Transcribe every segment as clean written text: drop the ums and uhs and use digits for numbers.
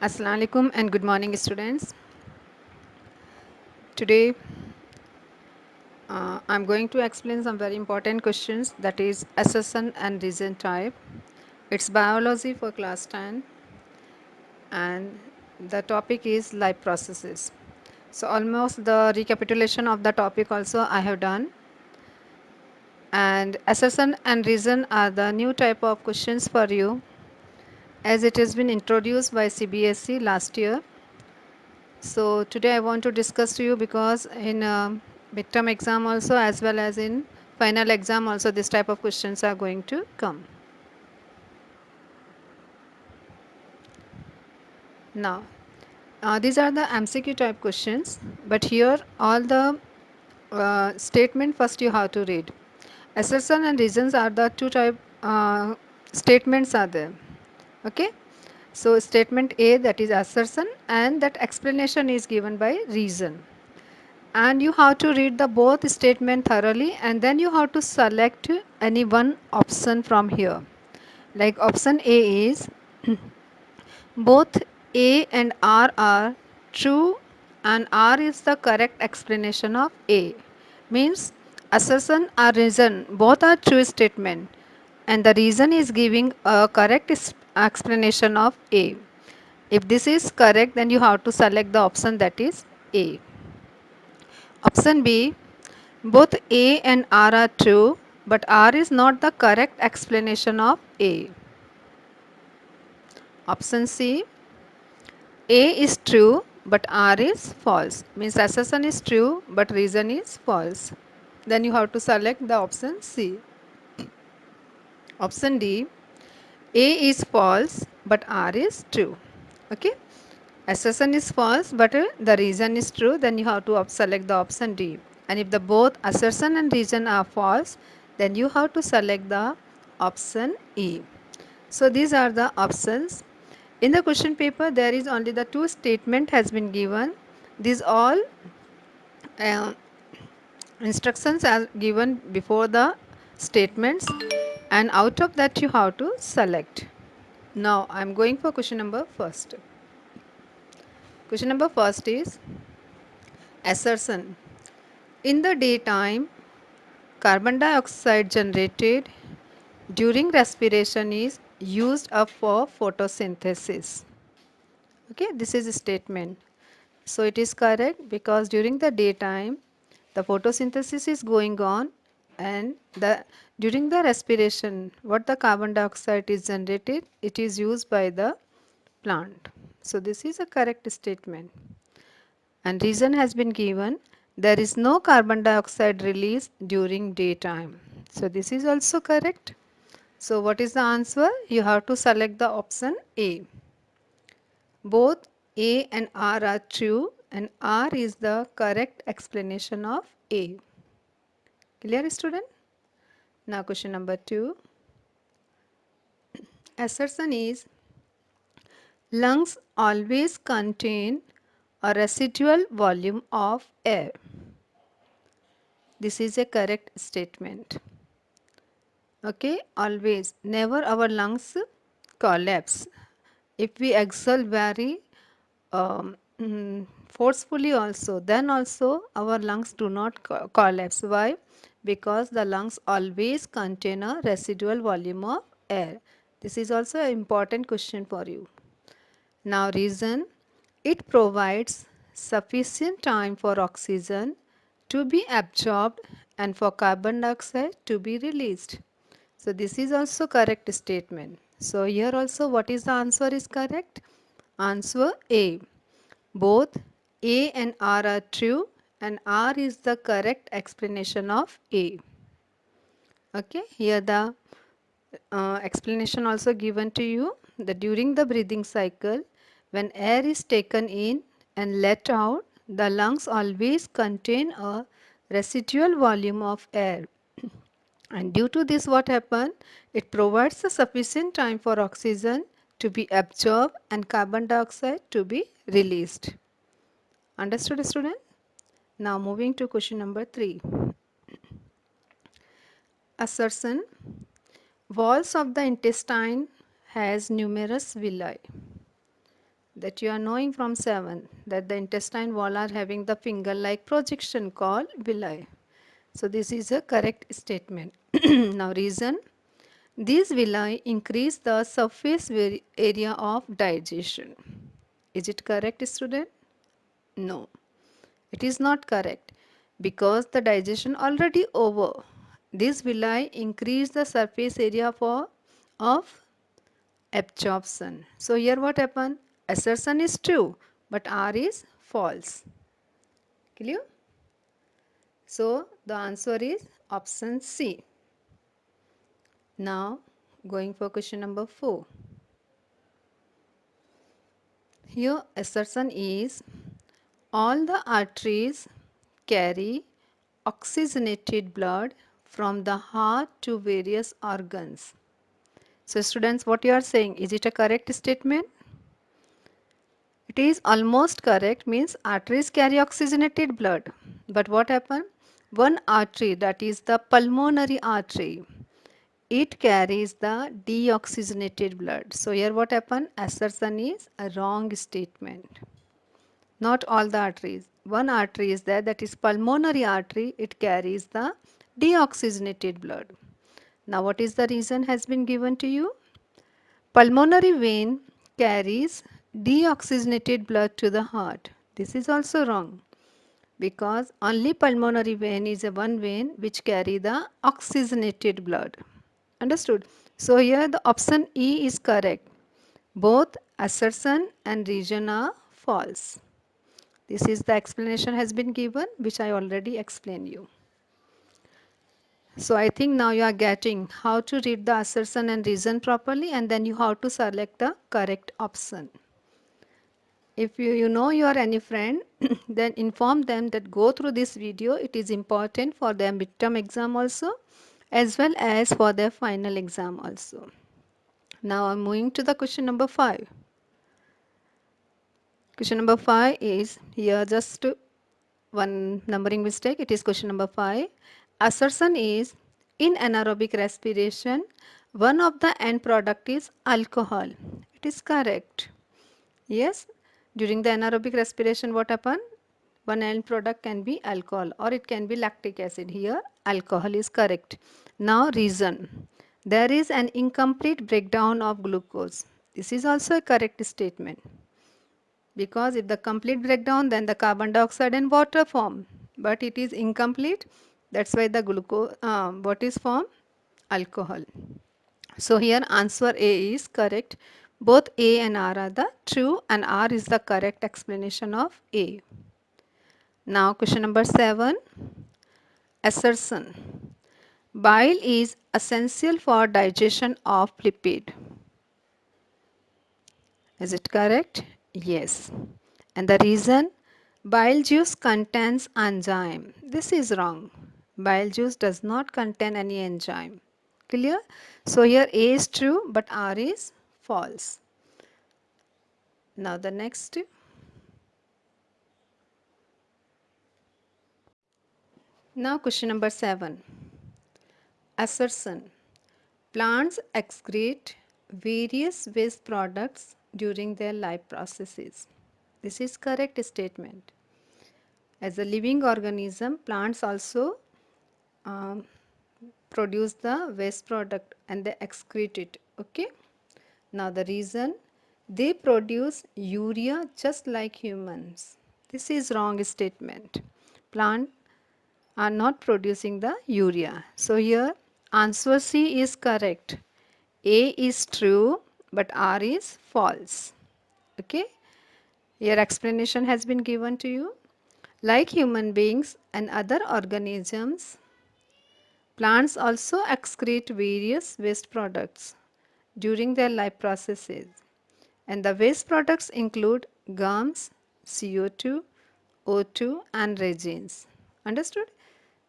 Assalamu alaikum and good morning, students. Today, I'm going to explain some very important questions, that is assertion and reason type. It's biology for class 10 and the topic is life processes. So almost the recapitulation of the topic also I have done, and assertion and reason are the new type of questions for you as it has been introduced by CBSE last year. So today I want to discuss to you because in midterm exam also as well as in final exam also this type of questions are going to come. Now these are the MCQ type questions, but here all the statement first you have to read. Assertion and reasons are the two type statements are there. Okay. So statement A, that is assertion, and that explanation is given by reason. And you have to read the both statement thoroughly and then you have to select any one option from here. Like option A is both A and R are true and R is the correct explanation of A. Means assertion or reason both are true statement and the reason is giving a correct explanation of A. If this is correct, then you have to select the option that is A. Option B, both A and R are true, but R is not the correct explanation of A. Option C, A is true, but R is false. Means assertion is true, but reason is false. Then you have to select the option C. Option D, A is false, but R is true. Okay. Assertion is false, but the reason is true. Then you have to select the option D. And if the both assertion and reason are false, then you have to select the option E. So these are the options. In the question paper, there is only the two statement has been given. These all uh, instructions are given before the statements, and out of that you have to select. Now I am going for question number first. Question number first is assertion. In the daytime, carbon dioxide generated during respiration is used up for photosynthesis. Okay, this is a statement. So it is correct because during the daytime the photosynthesis is going on and during the respiration what the carbon dioxide is generated, it is used by the plant. So this is a correct statement. And reason has been given, there is no carbon dioxide release during daytime. So this is also correct. So what is the answer? You have to select the option A. Both A and R are true and R is the correct explanation of A. Clear, student? Now question number 2. Assertion is lungs always contain a residual volume of air. This is a correct statement. Okay, always, never our lungs collapse. If we exhale very forcefully also, then also our lungs do not collapse. Why? Because the lungs always contain a residual volume of air. This is also an important question for you. Now reason, it provides sufficient time for oxygen to be absorbed and for carbon dioxide to be released. So this is also correct statement. So here also what is the answer is correct? Answer A. Both A and R are true and R is the correct explanation of A. Okay, here the explanation also given to you that during the breathing cycle, when air is taken in and let out, the lungs always contain a residual volume of air. And due to this what happen? It provides a sufficient time for oxygen to be absorbed and carbon dioxide to be released. Understood, student? Now moving to question number 3. Assertion. Walls of the intestine has numerous villi. that you are knowing from 7 that the intestine wall are having the finger-like projection called villi. So this is a correct statement. Now reason, these villi increase the surface area of digestion. Is it correct, student? No, it is not correct because the digestion already over. These villi increase the surface area of absorption. So here what happened? Assertion is true, but R is false. Clear? So the answer is option C. Now going for question number 4. Here assertion is all the arteries carry oxygenated blood from the heart to various organs. So students, what you are saying, is it a correct statement? It is almost correct, means arteries carry oxygenated blood. But what happened? One artery, that is the pulmonary artery, it carries the deoxygenated blood. So here what happened? Assertion is a wrong statement. Not all the arteries. One artery is there, that is pulmonary artery, it carries the deoxygenated blood. Now what is the reason has been given to you? Pulmonary vein carries deoxygenated blood to the heart. This is also wrong because only pulmonary vein is a one vein which carry the oxygenated blood. Understood? So here the option E is correct. Both assertion and reason are false. This is the explanation has been given which I already explained you. So I think now you are getting how to read the assertion and reason properly, and then you have to select the correct option. If you know your any friend, then inform them that go through this video. It is important for their midterm exam also, as well as for their final exam also. Now I'm moving to the question number 5. Question number 5 is here just one numbering mistake. It is question number 5. Assertion is in anaerobic respiration, one of the end product is alcohol. It is correct. Yes, during the anaerobic respiration, what happen? One end product can be alcohol or it can be lactic acid. Here, alcohol is correct. Now, reason. There is an incomplete breakdown of glucose. This is also a correct statement. Because if the complete breakdown, then the carbon dioxide and water form. But it is incomplete. That's why the glucose, what is formed? Alcohol. So here answer A is correct. Both A and R are the true and R is the correct explanation of A. Now question number 7. Assertion. Bile is essential for digestion of lipid. Is it correct? Yes. And the reason? Bile juice contains enzyme. This is wrong. Bile juice does not contain any enzyme. Clear? So here A is true but R is false. Now the next. Now question number 7. Assertion. Plants excrete various waste products during their life processes. This is correct statement. As a living organism, plants also um, produce the waste product and they excrete it. Okay. Now the reason, they produce urea just like humans. This is wrong statement. Plant are not producing the urea. So here answer C is correct. A is true but R is false. Okay. Here explanation has been given to you. Like human beings and other organisms, plants also excrete various waste products during their life processes. And the waste products include gums, CO2, O2 and resins. Understood?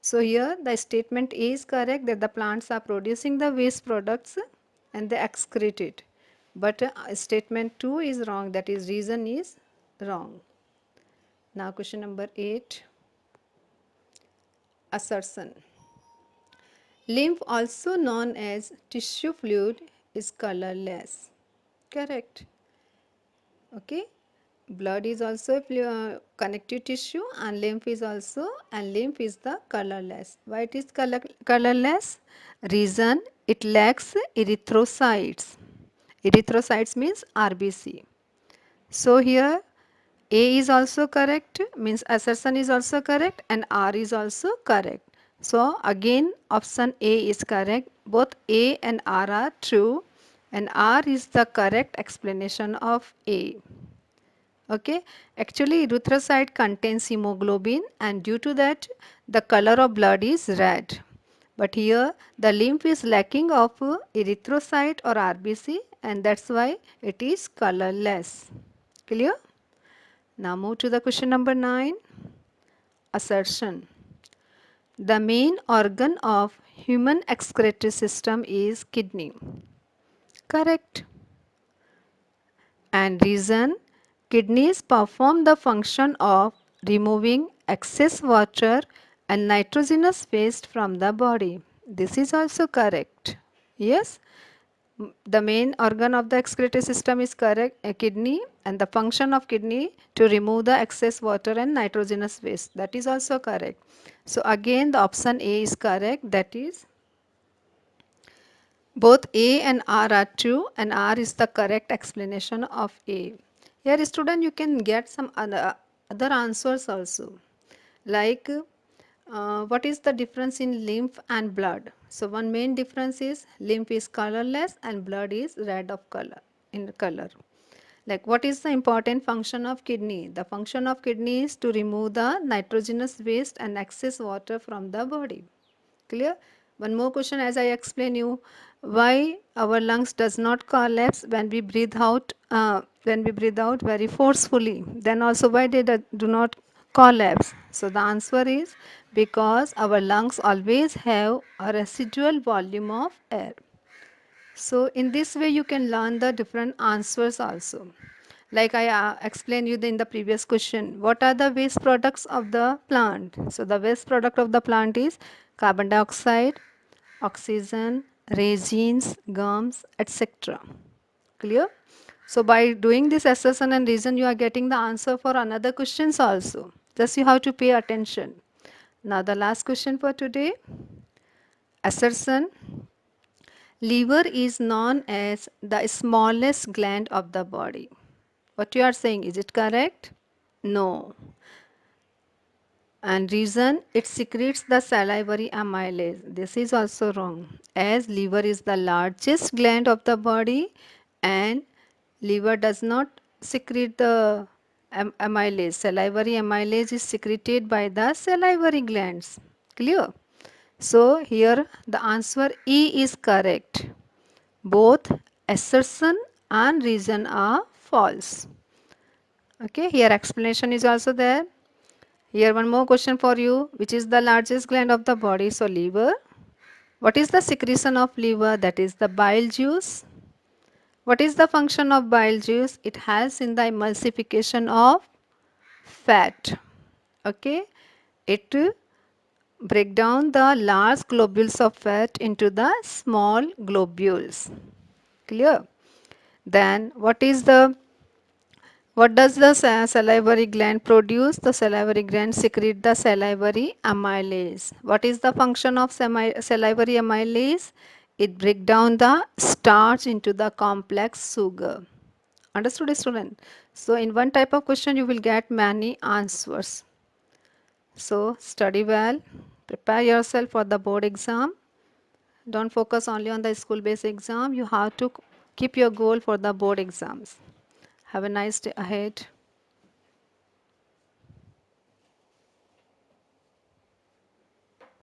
So here the statement A is correct that the plants are producing the waste products and they excrete it. But statement 2 is wrong, that is reason is wrong. Now question number 8. Assertion. Lymph, also known as tissue fluid, is colorless. Correct. Okay, blood is also connective tissue, and lymph is also, and lymph is the colorless. Why it is colorless? Reason, it lacks erythrocytes. Erythrocytes means RBC. So here A is also correct, means assertion is also correct, and R is also correct. So again option A is correct. Both A and R are true, and R is the correct explanation of A. Okay, actually erythrocyte contains hemoglobin, and due to that the color of blood is red. But here the lymph is lacking of erythrocyte or RBC, and that's why it is colorless. Clear? Now move to the question number 9. Assertion. The main organ of human excretory system is kidney. Correct. And reason, kidneys perform the function of removing excess water and nitrogenous waste from the body. This is also correct. Yes, the main organ of the excretory system is correct, a kidney, and the function of kidney to remove the excess water and nitrogenous waste. That is also correct. So again the option A is correct, that is both A and R are true, and R is the correct explanation of A. Here student, you can get some other answers also. Like what is the difference in lymph and blood? So one main difference is lymph is colorless and blood is red of color in color. Like what is the important function of kidney? The function of kidney is to remove the nitrogenous waste and excess water from the body. Clear? One more question as I explain you why our lungs does not collapse when we breathe out very forcefully. Then also why they do not collapse. So the answer is because our lungs always have a residual volume of air. So in this way you can learn the different answers also. Like I explained you in the previous question, what are the waste products of the plant? So the waste product of the plant is carbon dioxide, oxygen, resins, gums, etc. Clear? So by doing this assertion and reason, you are getting the answer for another questions also. Just you have to pay attention. Now the last question for today. Assertion. Liver is known as the smallest gland of the body. What you are saying, is it correct? No. And reason, it secretes the salivary amylase. This is also wrong, as liver is the largest gland of the body and liver does not secrete the amylase. Salivary amylase is secreted by the salivary glands. Clear? So here the answer E is correct. Both assertion and reason are false. Okay, here explanation is also there. Here one more question for you. Which is the largest gland of the body? So liver. What is the secretion of liver? That is the bile juice. What is the function of bile juice? It helps in the emulsification of fat. Okay. It break down the large globules of fat into the small globules. Clear? Then what does the salivary gland produce? The salivary gland secrete the salivary amylase. What is the function of salivary amylase? It break down the starch into the complex sugar. Understood, student? So in one type of question you will get many answers. So study well, prepare yourself for the board exam. Don't focus only on the school based exam. You have to keep your goal for the board exams. Have a nice day ahead.